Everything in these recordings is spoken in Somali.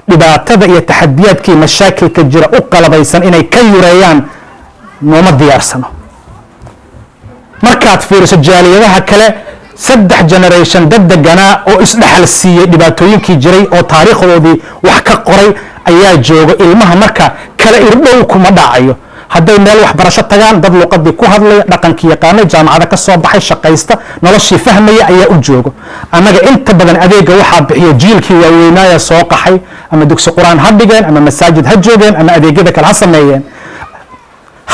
dhibaatada iyo taxadiyaadkii mashaakilka jira u qalabaysan inay ka yureeyaan nooma diyaarsano. markaad fiiriso jaaliyadaha kale 3 generation dad deganaa oo isdhexal siiyey dhibaatooyinkii jiray oo taariikhdoodii wax ka qoray ayaa jooga. ilmaha marka kala irdhow kuma dhacayo. hadday meel waxbarasho tagaan dad luqadii ku hadlaya, dhaqankii yaqaano, jaamacada ka soo baxay, shaqaysta, noloshii fahmaya ayaa u joogo. annaga inta badan adeega waxaa bixiya jiilkii waaweynaaya soo qaxay, ama dugsi qur-aan ha dhigeen, ama masaajid ha joogeen, ama adeegyada kale ha sameeyeen.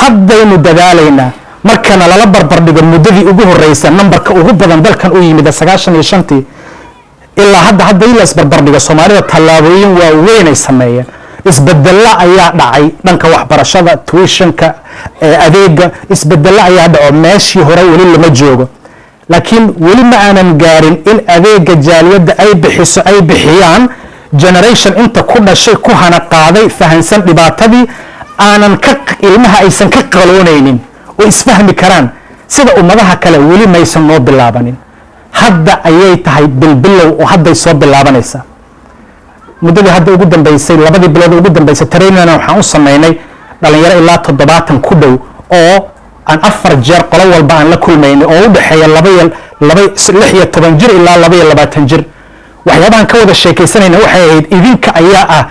haddaynu dadaalaynaa markana lala barbardhigo muddadii ugu horeysa nambarka ugu badan dalkan u yimid 95 ilaa hadda in la isbarbardhigo soomaalida tallaabooyin waaweyn ay sameeyeen. isbedelo ayaa dhacay dhanka waxbarashada, tuitionka, adeega. isbedelo ayaa dhaco meeshii hore weli lama joogo, laakiin weli ma aanan gaarin in adeega jaaliyadda ay bixiso ay bixiyaan generation inta ku dhashay ku hana qaaday fahansan dhibaatadii aanan ilmaha aysan ka qaloonaynin oo isfahmi karaan sida ummadaha kale. weli maysan noo bilaabanin. hadda ayay tahay bilbilow oo hadday soo bilaabanaysaa. muddadii hadda ugu dambeysay 2 bilood ugu dambeysay trainingna waxaan u sameynay dhalinyaro ilaa 70 ku dhow oo aan 4 jeer qolo walba aan la kulmaynay oo u dhaxeeya 16 jir ilaa 22 jir. waxyaabahan ka wada sheekaysanayna waxay ahayd idinka ayaa ah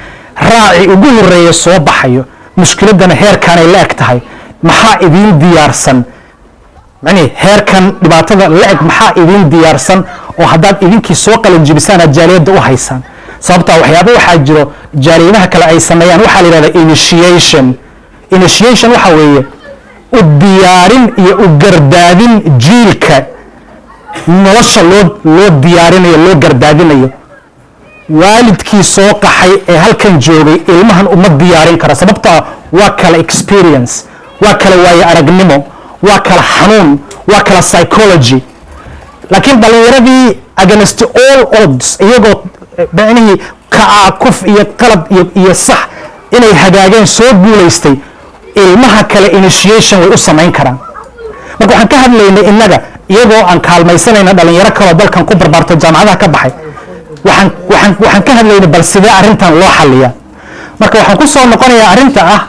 raaci ugu horeeya soo baxayo. mushkiladana heerkaanay la eg tahay. maxaa idiin diyaarsan? heerkan dhibaatada la eg maxaa idiin diyaarsan oo haddaad idinkii soo qalanjibisaan aad jaaliyadda u haysaan? sababtaa waxyaaba waxaa jiro jaaliyadaha kale ay sameeyaan waxaa la yidhahdaa initiation waxa weeye u diyaarin iyo u gardaadin jiilka nolosha loo diyaarinayo, loo gardaadinayo. waalidkii soo qaxay ee halkan joogay ilmahan uma diyaarin kara. sababtaa waa kala experience, waa kala waayo aragnimo, waa kala xanuun, waa kala psychology. laakiin dhalinyaradii against all odds iyagoo macnihii kacaakuf iyo qalad iyo sax inay hagaageen soo guulaystay, ilmaha kale initiation way u samayn karaan. marka waxaan ka hadlaynay innaga iyagoo aan kaalmaysanayna dhalinyaro kaloo dalkan ku barbaarto jaamacadaha ka baxay. waxaan ka hadlaynay bal sidee arrintan loo xalliyaa. marka waxaan ku soo noqonayaa arrinta ah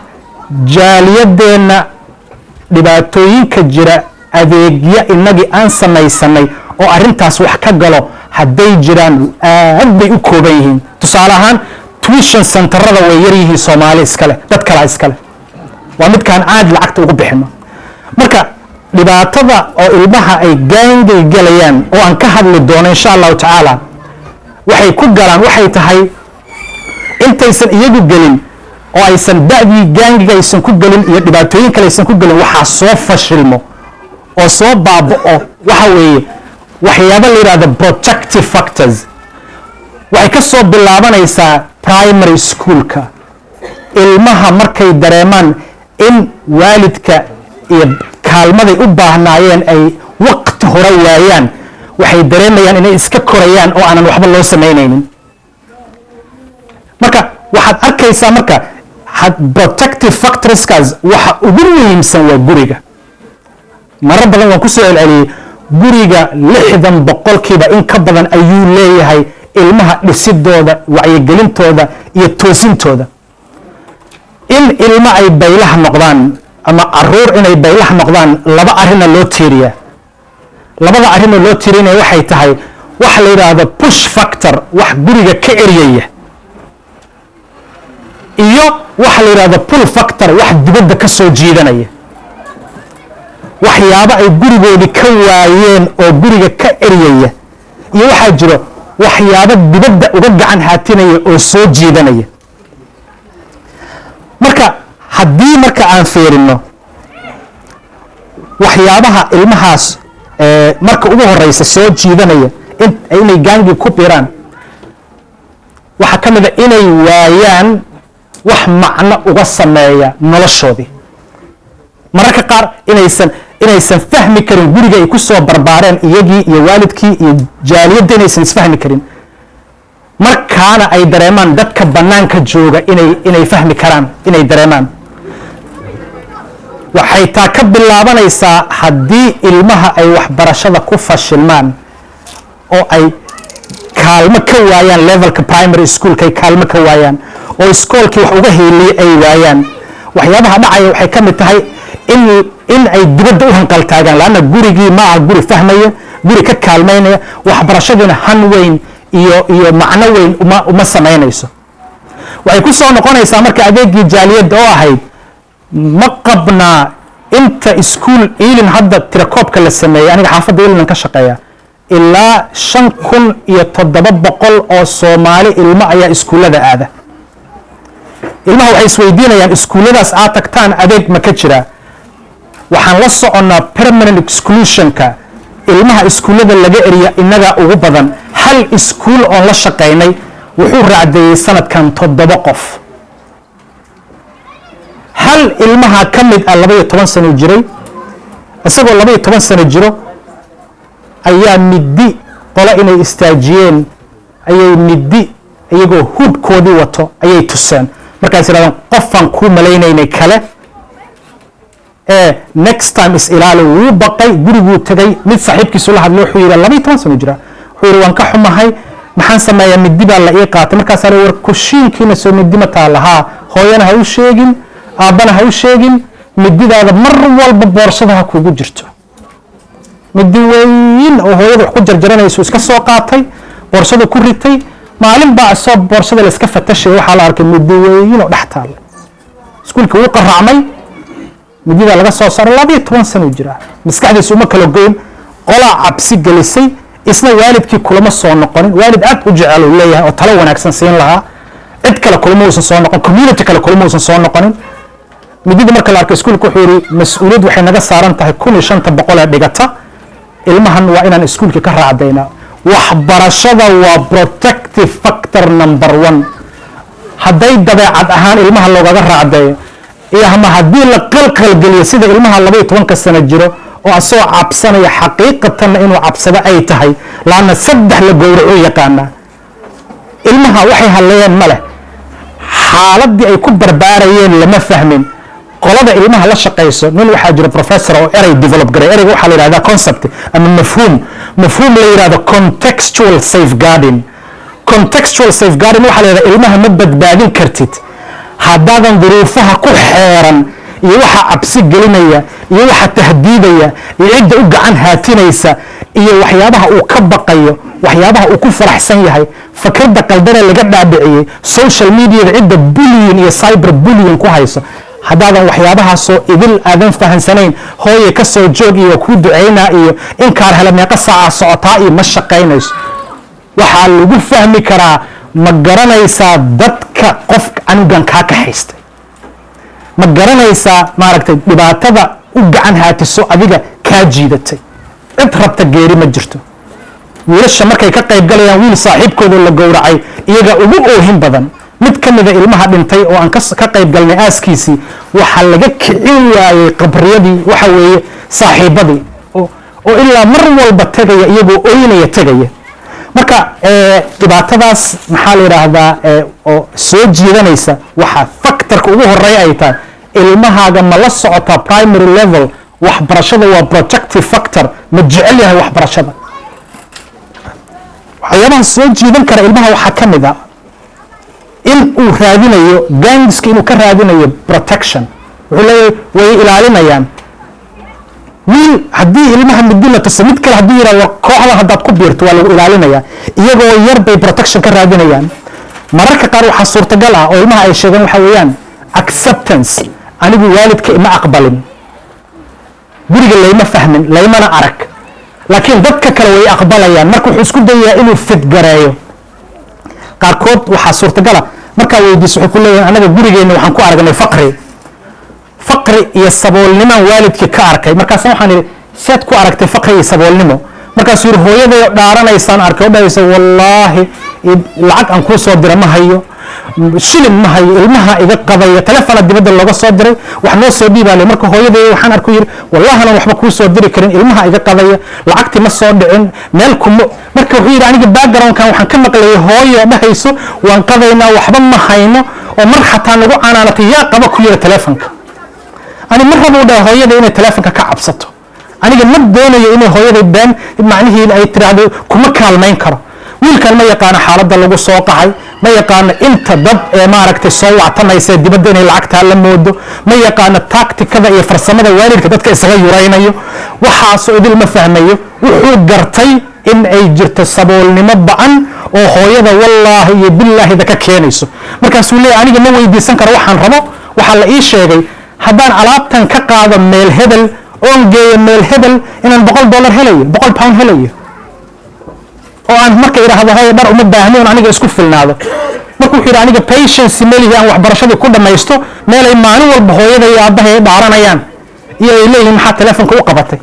jaaliyadeenna dhibaatooyinka jira, adeegya innagii aan samaysanay oo arrintaas wax ka galo hadday jiraan aad bay u kooban yihiin. tusaale ahaan tuition centerada way yar yihiin soomaali iskale, dad kala iskale. waa midkaan aad lacagta ugu bixino. marka dhibaatada oo ilmaha ay gaangay galayaan oo aan ka hadli doono insha allahu tacaala waxay ku galaan waxay tahay intaysan iyagu gelin oo aysan da'dii gaangiga aysan ku gelin iyo dhibaatooyin kale aysan ku gelin waxaa soo fashilmo oo soo baaba'o waxa weeye waxyaaba la yidhahdo protective factors. waxay ka soo bilaabanaysaa primary schoolka. ilmaha markay dareemaan in waalidka iyo kaalmaday u baahnaayeen ay waqti hore waayaan, waxay dareemayaan inay iska korayaan oo aanan waxba loo samaynaynin. marka waxaad arkaysaa marka protective factorskaas waxa ugu muhiimsan waa guriga. marar badan waan ku soo celceliyey guriga 60% in ka badan ayuu leeyahay ilmaha dhisidooda, wacyigelintooda iyo toosintooda. in ilmo ay baylaha noqdaan ama caruur inay baylaha noqdaan laba arina loo tiiriyaa. labada arrinoo loo tiirinaya waxay tahay waxa la yidhaahdo push factor, wax guriga ka eryaya, iyo waxa la yidhahdo pull factor, wax dibadda ka soo jiidanaya. waxyaabo ay gurigoodii ka waayeen oo guriga ka eryaya, iyo waxaa jiro waxyaabo dibadda uga gacan haatinaya oo soo jiidanaya. marka haddii marka aan fiirino waxyaabaha ilmahaas marka ugu horeysa soo jiidanaya inay gaangi ku biraan, waxaa ka mid a inay waayaan wax macno uga sameeya noloshoodii. mararka qaar inaysan fahmi karin guriga ay ku soo barbaareen iyagii iyo waalidkii iyo jaaliyadda inaysan isfahmi karin. markaana ay dareemaan dadka bannaanka jooga inay fahmi karaan, inay dareemaan. waxay taa ka bilaabanaysaa haddii ilmaha ay waxbarashada ku fashilmaan oo ay kaalmo ka waayaan levelka primary schoolkay kaalmo ka waayaan oo iskoolkii wax uga heeliyay ay waayaan waxyaabaha dhacaya waxay ka mid tahay in ay dibadda u hanqaltaagaan laanna gurigii ma aha guri fahmaya guri ka kaalmaynaya waxbarashadiina han weyn iyo macno weyn uma samaynayso waxay ku soo noqonaysaa marka adeegii jaaliyadda oo ahayd ma qabnaa inta iskuul iilin hadda tirakoobka la sameeyey aniga xaafadda iilinan ka shaqeeya ilaa 5,700 oo Soomaali ilmo ayaa iskuullada aada ilmaha waxay isweydiinayaan iskuulladaas aad tagtaan adeeg ma ka jira waxaan la soconnaa permanent exclusionka ilmaha iskuullada laga eriya inaga ugu badan hal iskuul oon la shaqaynay wuxuu raacdeeyey sanadkan 7 qof hal ilmaha ka mid ah 12 sano jiray isagoo 12 sano jiro ayaa middi qola inay istaajiyeen ayay middi iyagoo hubkoodii wato ayay tuseen markaas yiraahdaan qofan ku maleynaynay kale next time is ilaali wuu baqay guriguu tagay mid saaxiibkiisu la hadlay wuxuu yidhi 12 sano jira wuxuu yidhi waan ka xumahay maxaan sameeyaa middi baa la ii qaatay markaasaa la war kushiinkiina soo middi ma taa lahaa hooyana ha u sheegin aabbana ha u sheegin middidaada mar walba boorsada ha kugu jirto middi weyn oo hooyada wax ku jarjaranayso iska soo qaatay boorsada ku ritay maalin baa soo boorsada la iska fatashay waxaa la arkay middi weyn oo dhex taal iskuulka wuu qaracmay midida laga soo saaray 12 sano jira maskaxdiisu uma kala goyn qola cabsi gelisay isna waalidkii kulama soo noqonin waalid aad u jecel uu leeyahay oo talo wanaagsan siin lahaa cid kale kulama uusan soo noqon community kale kulama uusan soo noqonin midida marka la arkay iskuulka wuxuu yiri mas'uuliyad waxay naga saaran tahay 1500 ee dhigata ilmahan waa inaan iskuulka ka raacdaynaa waxbarashada waa protective factor number 1 hadday dabeecad ahaan ilmaha loogaga raacdayo iyo ama haddii la qalqal geliyo sida ilmaha 12 sano jiro oo asoo cabsanaya xaqiiqatan inuu cabsado ay tahay laana saddex la gowraco yaqaana ilmaha waxay haleeyeen male xaaladii ay ku barbaarayeen lama fahmin qolada ilmaha la shaqeyso nin waxa jira professor oo eray develop garay erayga waxa la yiraahdaa concept ama mafhuum la yiraahdo contextual safeguarding waxa la yiraahdaa ilmaha ma badbaadin kartid haddaadan duruufaha ku xeeran iyo waxa cabsi gelinaya iyo waxa tahdiidaya iyo cidda u gacan haatinaysa iyo waxyaabaha uu ka baqayo waxyaabaha uu ku faraxsan yahay fikradda qaldana laga dhaadhiciyay social media cidda bullying iyo cyber bullying ku hayso haddaadan waxyaabahaasoo idil aadan fahansanayn hooye ka soo joog iyo ku duceynaa iyo in kaar hela meeqa saaca socotaa iyo ma shaqaynayso waxaa lagu fahmi karaa ma garanaysaa dadka qofka anugan kaa kaxaystay ma garanaysaa maaragtay dhibaatada u gacan haatiso adiga kaa jiidatay cid rabta geeri ma jirto wiilasha markay ka qayb galayaan wiil saaxiibkooda la gowracay iyaga ugu oohin badan mid ka mida ilmaha dhintay oo aan ka qayb galnay aaskiisii waxaa laga kicin waayey qabriyadii waxa weeye saaxiibadii oo ilaa mar walba tegaya iyagoo oynaya tegaya marka dhibaatadaas maxaa la yiraahdaa oo soo jiidanaysa waxa factorka ugu horeeya ay tahay ilmahaaga ma la socota primary level waxbarashada waa protective factor ma jecel yahay waxbarashada waxyaabaha soo jiidan kara ilmaha waxaa ka mid ah in uu raadinayo gangska inuu ka raadinayo protection wuxuu leeyahay way ilaalinayaan wiil haddii ilmaha midi la tuso mid kale hadduu yidhahdo kooxda haddaad ku biirto waa lagu ilaalinayaa iyagoo yar bay protection ka raadinayaan mararka qaar waxaa suurtagal ah oo ilmaha ay sheegeen waxa weeyaan acceptance anigu waalidka ima aqbalin guriga layma fahmin laymana arag laakiin dadka kale way aqbalayaan marka wuxuu isku dayayaa inuu fidgareeyo qaarkood waxaa suurtagala markaa weydiiso wuxuu ku leeyahay anaga gurigeenna waxaan ku aragnay faqri iyo saboolnimaan waalidkii ka arkay markaasna waxaan idhi seed ku aragtay faqri iyo saboolnimo markaasuu yidhi hooyaday dhaaranaysaan arkay oo dhahaysa wallaahi lacag aan kuu soo dira ma hayo shilin ma hayo ilmaha iga qabaya telefona dibadda looga soo diray wax noo soo dhiibaale marka hooyaday waxaan arku yidhi wallahi anaan waxba kuu soo diri karin ilmaha iga qabaya lacagtii ma soo dhicin meel kuma marka wuxuu yidhi aniga backgroundkan waxaan ka maqlayay hooyo dhahayso waan qadaynaa waxba ma hayno oo mar xataa nagu canaanatay yaa qaba ku yidhi telefonka ani mar rabo dhahay hooyada inay telefonka ka cabsato aniga ma doonayo inay hooyaday been macnihiina ay tiraahdo kuma kaalmayn karo wiilkan ma yaqaano xaaladda lagu soo qaxay, ma yaqaano inta dad ee maaragtay soo wactanaysa dibadda inay lacagtaa la moodo, ma yaqaano taktikada iyo farsamada waalidka dadka isaga yuraynayo, waxaasoo idil ma fahmayo. wuxuu gartay in ay jirto saboolnimo ba'an oo hooyada wallaahi iyo billaahida ka keenayso. markaasuu leeyahay aniga ma weydiisan karo waxaan rabo, waxaa la ii sheegay haddaan alaabtan ka qaado meel hebel oon geeyo meel hebel inaan $100 helayo, £100 helayo, oo aan marka idhaahdo hooyo dhar uma baahni on aniga isku filnaado. marka wuxuu yidhi aniga patience melihi aan waxbarashadii ku dhammaysto meelay maalin walba hooyada iyo aabbaha ay dhaaranayaan iyo ay leeyihiin maxaa telefonka u qabatay.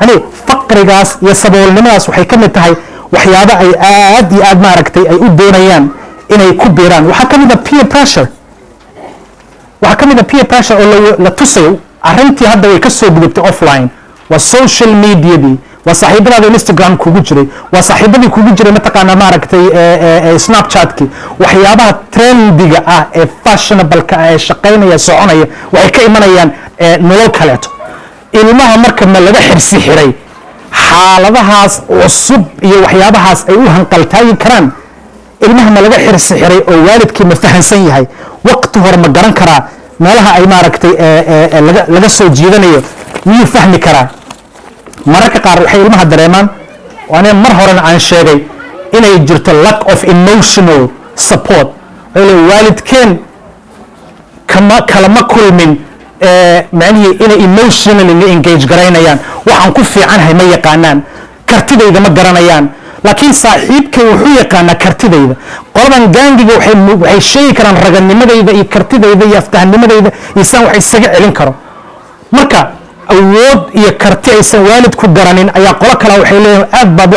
yani faqrigaas iyo saboolnimadaas waxay ka mid tahay waxyaaba ay aad iyo aad maaragtay ay u doonayaan inay ku biiraan. waxaa ka mid a peer pressure, waxaa ka mid a peer pressure oo la tusayo arrintii hadda way ka soo gudubtay offline. waa social mediadii, waa saaxiibadaada instagram kugu jiray, waa saaxiibadii kugu jiray mataqaanaa maaragtay snapchatkii. waxyaabaha trendiga ah ee fashionableka ah ee shaqaynaya soconaya waxay ka imanayaan nolol kaleeto. ilmaha marka ma laga xirsi xiray xaaladahaas cusub iyo waxyaabahaas ay u hanqaltaagi karaan, ilmaha ma laga xirsi xiray oo waalidkii ma fahansan yahay, waqti hore ma garan karaa meelaha ay maaragtay laga soo jiidanayo, miyuu fahmi karaa. mararka qaar waxay ilmaha dareemaan, waana mar horena aan sheegay inay jirto lack of emotional support. waalidkeen kalama kulmin macnihii inay emotionally engage garaynayaan, waxaan ku fiicanahay ma yaqaanaan, kartidayda ma garanayaan, laakiin saaxiibkay wuxuu yaqaanaa kartidayda. qoladan gaangiga waxay sheegi karaan raganimadayda iyo kartidayda iyo aftahanimadayda iyo saan wax isaga celin karo. marka awood iyo karti aysan waalid ku garanin ayaa qolo kale waxay leeyihin aad baad